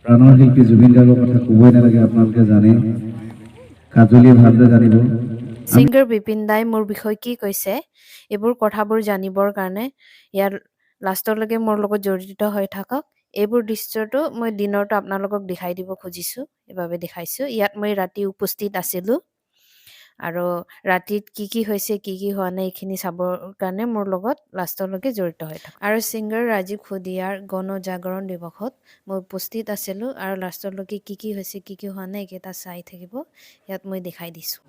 প্ৰাণৰ শিল্পী জুবিন গাৰ্গৰ কথা ক'বই নালাগে, আপোনালোকে জানে, কাজলীয়ে ভালদৰে জানিব। ছিংগাৰ বিপিন দাই মোৰ বিষয়ে কি কৈছে এইবোৰ কথাবোৰ জানিবৰ কাৰণে ইয়াৰ লাষ্টলৈকে মোৰ লগত জড়িত হৈ থাকক। এইবোৰ দৃশ্যটো মই দিনৰটো আপোনালোকক দেখাই দিব খুজিছোঁ, এইভাৱে দেখাইছোঁ। ইয়াত মই ৰাতি উপস্থিত আছিলোঁ আৰু ৰাতিত কি হৈছে কি হোৱা নাই এইখিনি চাবৰ কাৰণে মোৰ লগত লাষ্টলৈকে জড়িত হৈ থাকক। আৰু ছিংগাৰ ৰাজীৱ খুদিয়াৰ গণজাগৰণ দিৱসত মই উপস্থিত আছিলোঁ আৰু লাষ্টলৈকে কি হৈছে কি হোৱা নাই এইকেইটা চাই থাকিব, ইয়াত মই দেখাই দিছোঁ।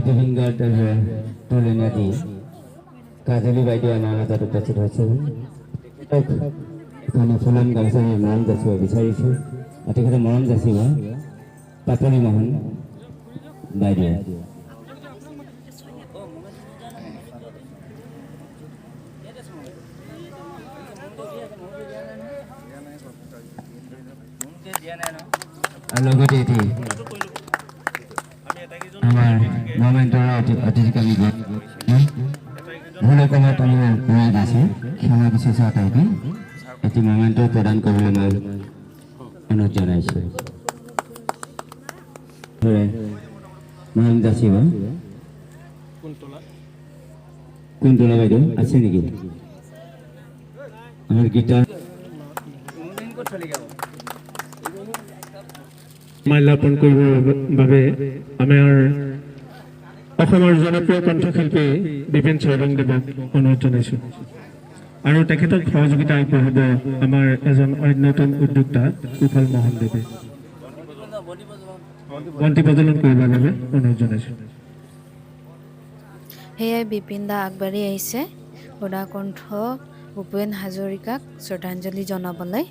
জুবিন গাৰ্গৰ তুলনা দি কাজলী বাইদেউ আমাৰ মাজত উপস্থিত হৈছে। ফুলাম গামোচাৰে মৰম যাচিব বিচাৰিছোঁ। তেখেতে মৰম যাচিব পাপৰি মোহন বাইদেউ। আৰু লগতে এটি আমাৰ মমেন্টৰ অতিথিকামী ভুল সময়ত আমি ৰৈ দিছোঁ, ক্ষমা বিচাৰিছোঁ আটাইকে। এটি মমেন্ট প্ৰদান কৰিবলৈ মই অনুৰোধ জনাইছোঁ। মৰম যাচিব কুন্তলা বাইদেউ আছে নেকি? আমাৰ গীটাৰ মাল্যাৰ্পণ কৰিবৰ বাবে আমাৰ অসমৰ জনপ্ৰিয় কণ্ঠশিল্পী বিপিন চৌধুৰীদেৱক অনুৰোধ জনাইছোঁ। আৰু তেখেতক সহযোগিতা আগবঢ়াব আমাৰ এজন অন্যতম উদ্যোক্তা কুশল মোহন দেৱে। বন্তি প্ৰজ্বলন কৰিবৰ বাবে অনুৰোধ জনাইছোঁ। সেয়াই বিপিন দা আগবাঢ়ি আহিছে সুধাকণ্ঠ ভূপেন হাজৰিকাক শ্ৰদ্ধাঞ্জলি জনাবলৈ।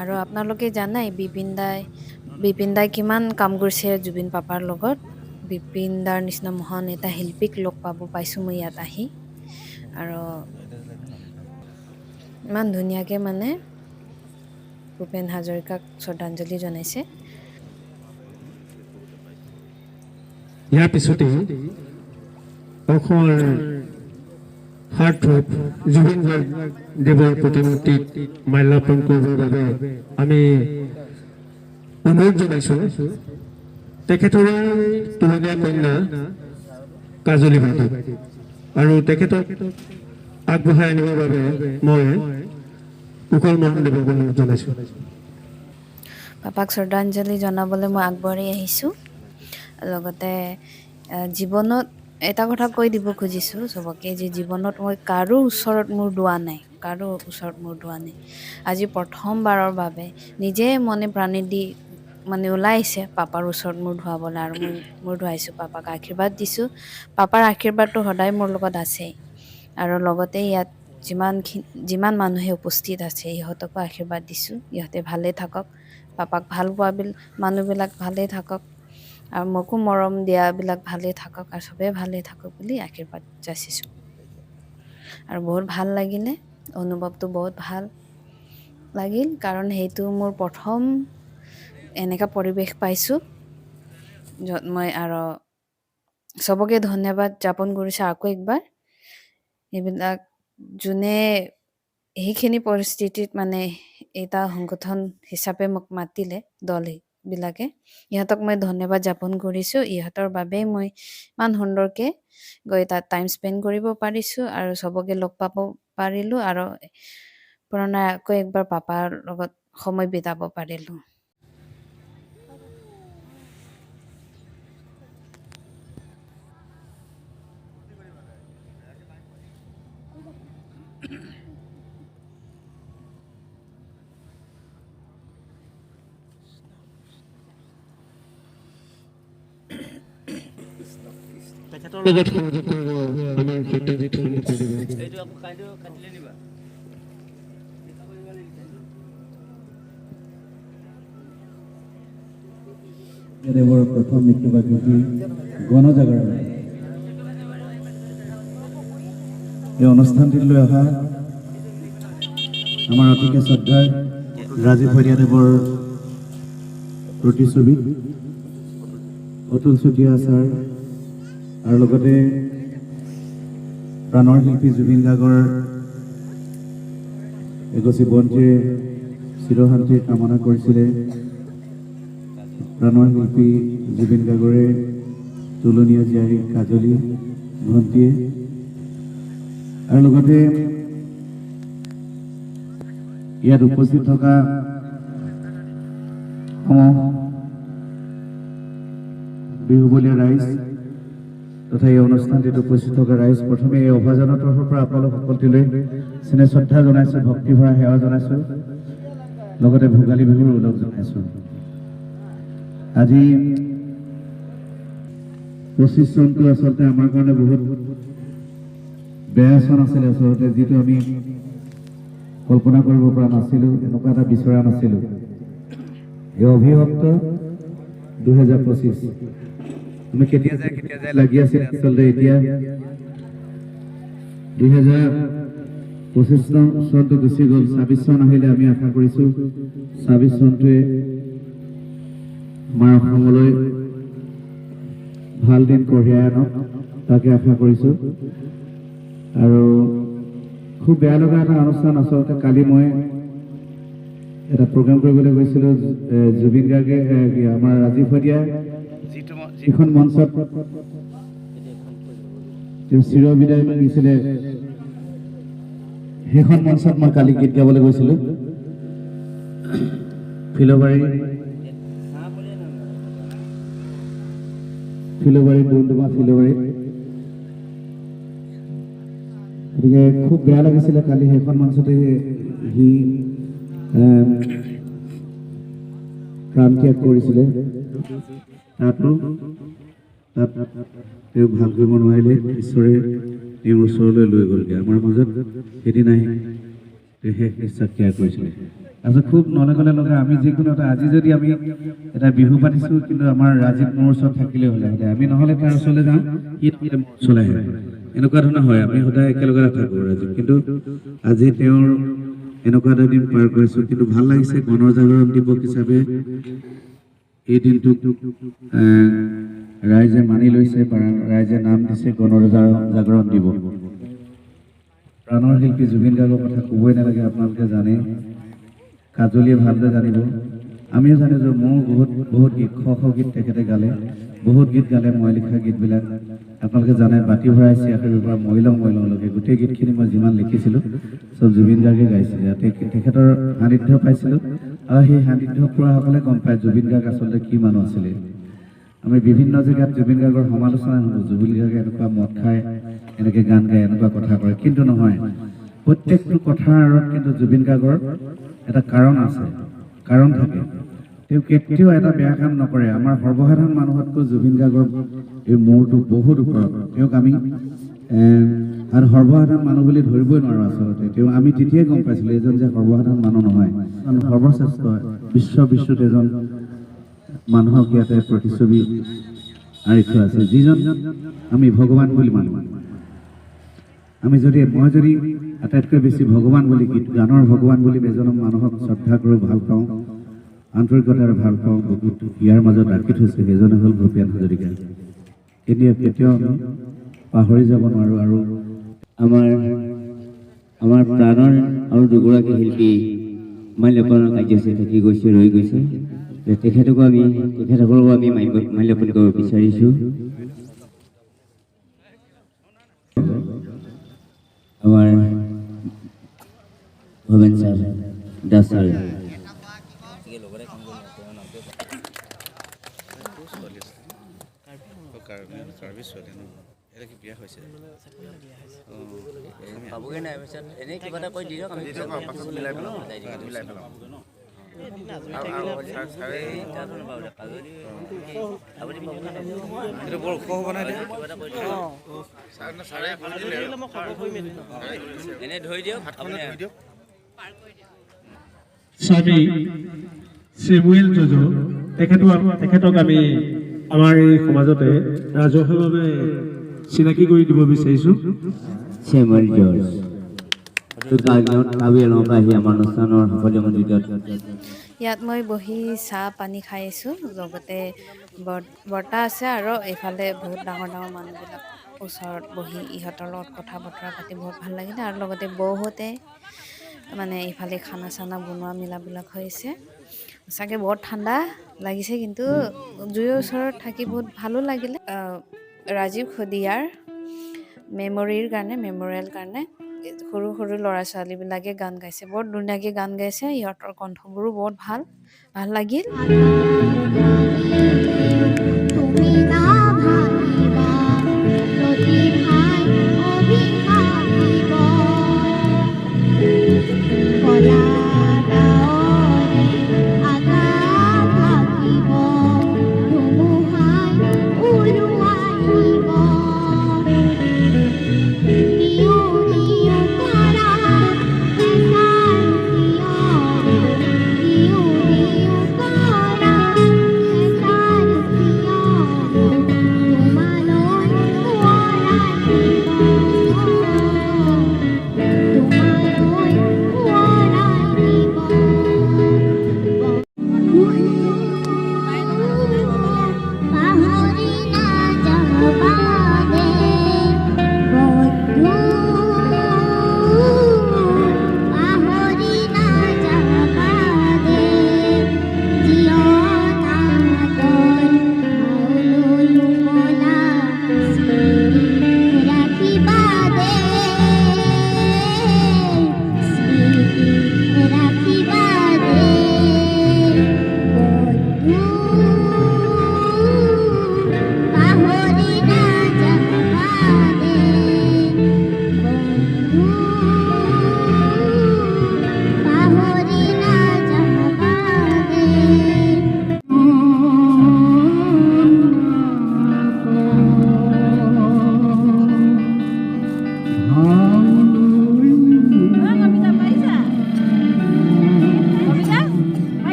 আৰু আপোনালোকে জানাই বিপিন দাই কিমান কাম কৰিছে জুবিন পাপাৰ লগত। বিপিন দাৰ নিচিনা মহান এটা শিল্পীক লগ পাব পাইছোঁ মই ইয়াত আহি। আৰু ইমান ধুনীয়াকৈ মানে ভূপেন হাজৰিকাক শ্ৰদ্ধাঞ্জলি জনাইছে। ইয়াৰ পিছতে অসমৰ হাৰ্টথ্ৰব জুবিন গাৰ্গদেৱৰ প্ৰতিমূৰ্তিত মাল্যাৰ্পণ কৰিবৰ বাবে আমি অনুৰোধ জনাইছোঁ তেখেতৰ তুলনীয়া কন্যা কাজলী বাইদেউ। আৰু তেখেতক আগবঢ়াই আনিবৰ বাবে মই কুশল মোহন দেৱক অনুৰোধ জনাইছোঁ। পাপাক শ্ৰদ্ধাঞ্জলি জনাবলৈ মই আগবাঢ়ি আহিছোঁ। লগতে জীৱনত এটা কথা কৈ দিব খুজিছোঁ চবকে যে জীৱনত মই কাৰো ওচৰত মোৰ দোৱা নাই, আজি প্ৰথমবাৰৰ বাবে নিজে মনে প্ৰাণে দি মানে ওলাইছে পাপাৰ ওচৰত মোৰ ধোৱাবলৈ। আৰু মই মোৰ ধোৱাইছোঁ, পাপাক আশীৰ্বাদ দিছোঁ। পাপাৰ আশীৰ্বাদটো সদায় মোৰ লগত আছেই। আৰু লগতে ইয়াত যিমান মানুহে উপস্থিত আছে ইহঁতকো আশীৰ্বাদ দিছোঁ, ইহঁতে ভালে থাকক, পাপাক ভাল পোৱা মানুহবিলাক ভালেই থাকক, আৰু মোকো মৰম দিয়াবিলাক ভালে থাকক, আৰু চবেই ভালে থাকক বুলি আশীৰ্বাদ যাচিছোঁ। আৰু বহুত ভাল লাগিলে, অনুভৱটো বহুত ভাল লাগিল, কাৰণ সেইটো মোৰ প্ৰথম এনেকুৱা পৰিৱেশ পাইছোঁ য'ত মই আৰু চবকে ধন্যবাদ জ্ঞাপন কৰিছোঁ আকৌ একবাৰ। এইবিলাক যোনে সেইখিনি পৰিস্থিতিত মানে এটা সংগঠন হিচাপে মোক মাতিলে দলবিলাকে, ইহঁতক মই ধন্যবাদ জ্ঞাপন কৰিছোঁ। ইহঁতৰ বাবেই মই ইমান সুন্দৰকৈ গৈ তাত টাইম স্পেণ্ড কৰিব পাৰিছোঁ আৰু চবকে লগ পাব পাৰিলোঁ, আৰু পুৰণা আকৌ একবাৰ পাপাৰ লগত সময় বিতাব পাৰিলোঁ। তেখেতৰ লগত সহযোগ কৰিব আমাৰ সত্যজিৎ সন্মুখদেৱে। দেৱৰ প্ৰথম মৃত্যুবাৰ্ষিকী গণজাগৰণ এই অনুষ্ঠানটিলৈ অহা আমাৰ অতিকে শ্ৰদ্ধাৰ ৰাজীৱ ভৰিয়াদেৱৰ প্ৰতিচ্ছবি অতুল চুতীয়া ছাৰ, আৰু লগতে প্ৰাণৰ শিল্পী জুবিন গাৰ্গৰ এগছি বন্তিৰে চিৰশান্তি কামনা কৰিছিলে। প্ৰাণৰ শিল্পী জুবিন গাৰ্গৰে তুলনীয় জীয়াৰী কাজলী ভণ্টিয়ে আৰু লগতে ইয়াত উপস্থিত থকা বিহুবলীয়া ৰাইজ তথা এই অনুষ্ঠানটিত উপস্থিত থকা ৰাইজ, প্ৰথমে এই অভাজনৰ তৰফৰ পৰা আপোনালোক সকলোলৈ চেনে শ্ৰদ্ধা জনাইছোঁ, ভক্তি ভৰা সেৱা জনাইছোঁ, লগতে ভোগালী বিহুৰ ওলগ জনাইছোঁ। আজি 25 চনটো আচলতে আমাৰ কাৰণে বহুত বেয়া চন আছিলে আচলতে, যিটো আমি কল্পনা কৰিব পৰা নাছিলোঁ, এনেকুৱা এটা বিচৰা নাছিলোঁ। এই অভিভক্ত 2025 আমি কেতিয়া যায় লাগি আছিল আচলতে। এতিয়া 2025 চনটো গুচি গ'ল, 26 চন আহিলে আমি আশা কৰিছোঁ 26 চনটোৱে আমাৰ অসমলৈ ভাল দিন কঢ়িয়াই আনক, তাকে আশা কৰিছোঁ। আৰু খুব বেয়া লগা এটা অনুষ্ঠান আচলতে, কালি মই এটা প্ৰগ্ৰাম কৰিবলৈ গৈছিলোঁ, জুবিন গাৰ্গে আমাৰ ৰাজীৱ শইকীয়া যিখন মঞ্চত তেওঁ চিৰ বিদায় মাগিছিলে, সেইখন মঞ্চত মই কালি গীত গাবলৈ গৈছিলোঁ। ফিলবাৰী ডুমডুমা ফিলবাৰী, গতিকে খুব বেয়া লাগিছিলে কালি সেইখন মঞ্চতে সি প্ৰাণ ত্যাগ কৰিছিলে। তাত তেওঁ ভাল কৰিব নোৱাৰিলে, ঈশ্বৰে তেওঁৰ ওচৰলৈ লৈ গ'লগৈ। আমাৰ মাজত সেইদিনাই তেওঁ শেষ নিশ্বাস ত্যাগ কৰিছিলে। তাৰপিছত খুব নলগলে লগা আমি যিকোনো এটা, আজি যদি আমি এটা বিহু পাতিছোঁ, কিন্তু আমাৰ ৰাজীৱ মোৰ ওচৰত থাকিলে হ'লে আমি নহ'লে তাৰ ওচৰলৈ যাওঁ, সি নহ'লে মোৰ ওচৰলৈ আহে, এনেকুৱা ধৰণৰ হয়। আমি সদায় একেলগে নাথাকোঁ ৰাজীৱ, কিন্তু আজি তেওঁৰ এনেকুৱা এটা দিন পাৰ কৰিছোঁ। কিন্তু ভাল লাগিছে, গণজাগৰণ দিৱস হিচাপে এই দিনটোক ৰাইজে মানি লৈছে, ৰাইজে নাম দিছে গণজাগৰণ দিৱস। প্ৰাণৰ শিল্পী জুবিন গাৰ্গৰ কথা ক'বই নালাগে, আপোনালোকে জানে, কাজলীয়ে ভালদৰে জানিব, আমিও জানিছোঁ। মোৰ বহুত গীত, শ গীত তেখেতে গালে, বহুত গীত গালে, মই লিখা গীতবিলাক আপোনালোকে জানে। বাতি ভৰাই চিয়াখৰিৰ পৰা মৰিলংলৈকে গোটেই গীতখিনি মই যিমান লিখিছিলোঁ চব জুবিন গাৰ্গে গাইছিলে। তেখেতৰ সান্নিধ্য পাইছিলোঁ, আৰু সেই সান্নিধ্য পোৱাসকলে গম পায় জুবিন গাৰ্গ আচলতে কি মানুহ আছিলে। আমি বিভিন্ন জেগাত জুবিন গাৰ্গৰ সমালোচনা শুনো, জুবিন গাৰ্গে এনেকুৱা মদ খায়, এনেকৈ গান গায়, এনেকুৱা কথা কয়, কিন্তু নহয়। প্ৰত্যেকটো কথাৰ আঁৰত কিন্তু জুবিন গাৰ্গৰ এটা কাৰণ আছে, কাৰণ থাকে। তেওঁ কেতিয়াও এটা বেয়া কাম নকৰে। আমাৰ সৰ্বসাধাৰণ মানুহতকৈ জুবিন গাৰ্গৰ এই মূৰটো বহুত ওপৰত। তেওঁক আমি আৰু সৰ্বসাধাৰণ মানুহ বুলি ধৰিবই নোৱাৰোঁ আচলতে। আমি তেতিয়াই গম পাইছিলোঁ এজন যে সৰ্বসাধাৰণ মানুহ নহয়, সৰ্বশ্ৰেষ্ঠ বিশ্বত এজন মানুহক ইয়াতে প্ৰতিচ্ছবি আঁৰি থোৱা আছে, যিজন আমি ভগৱান বুলি মানো। মই যদি আটাইতকৈ বেছি ভগৱান বুলি, গানৰ ভগৱান বুলি এজন মানুহক শ্ৰদ্ধা কৰোঁ, ভাল পাওঁ, আন্তৰিকতাৰে ভাল পাওঁ, বহুত ইয়াৰ মাজত ৰাখি থৈছে, সেইজনে হ'ল ভূপেন হাজৰিকা। কেতিয়াও আমি পাহৰি যাব নোৱাৰোঁ। আৰু আমাৰ প্ৰাণৰ আৰু দুগৰাকী শিল্পী মাল্যৰ্পণৰ কাৰ্যসূচী থাকি গৈছে, ৰৈ গৈছে। তেখেতসকলকো আমি মাল্যৰ্পণ কৰিব বিচাৰিছোঁ। আমাৰ ভৱেন ছাৰ, দাস ছাৰ, পাবগৈ নাই পিছত এনেই কিবা এটা কৈ দিয়ক, আমি মিলাই পেলাম। এনে ধৰি দিয়ক, স্বামী চেমুৱেল জজ, তেখেতক আমি আমাৰ এই সমাজতে ৰাজহুৱাভাৱে চিনাকি কৰি দিব বিচাৰিছোঁ। চেমুৱেল জজ কাৰ্বিআংলঙৰ পৰা আহি আমাৰ অনুষ্ঠানৰ সাফল্যমণ্ডিত ইয়াত মই বহি চাহ পানী খাই আছোঁ, লগতে বৰ্তা আছে আৰু এইফালে বহুত ডাঙৰ ডাঙৰ মানুহবিলাক ওচৰত বহি ইহঁতৰ লগত কথা বতৰা পাতি বহুত ভাল লাগিলে। আৰু লগতে বৌহঁতে মানে ইফালে খানা চানা বনোৱা মেলাবিলাক হৈছে। সঁচাকৈ বহুত ঠাণ্ডা লাগিছে, কিন্তু জুইৰ ওচৰত থাকি বহুত ভালো লাগিলে। ৰাজীৱ খদিয়াৰ মেমৰিয়েল কাৰণে সৰু সৰু ল'ৰা ছোৱালীবিলাকে গান গাইছে, বৰ ধুনীয়াকৈ গান গাইছে। সিহঁতৰ কণ্ঠবোৰো বহুত ভাল লাগিল।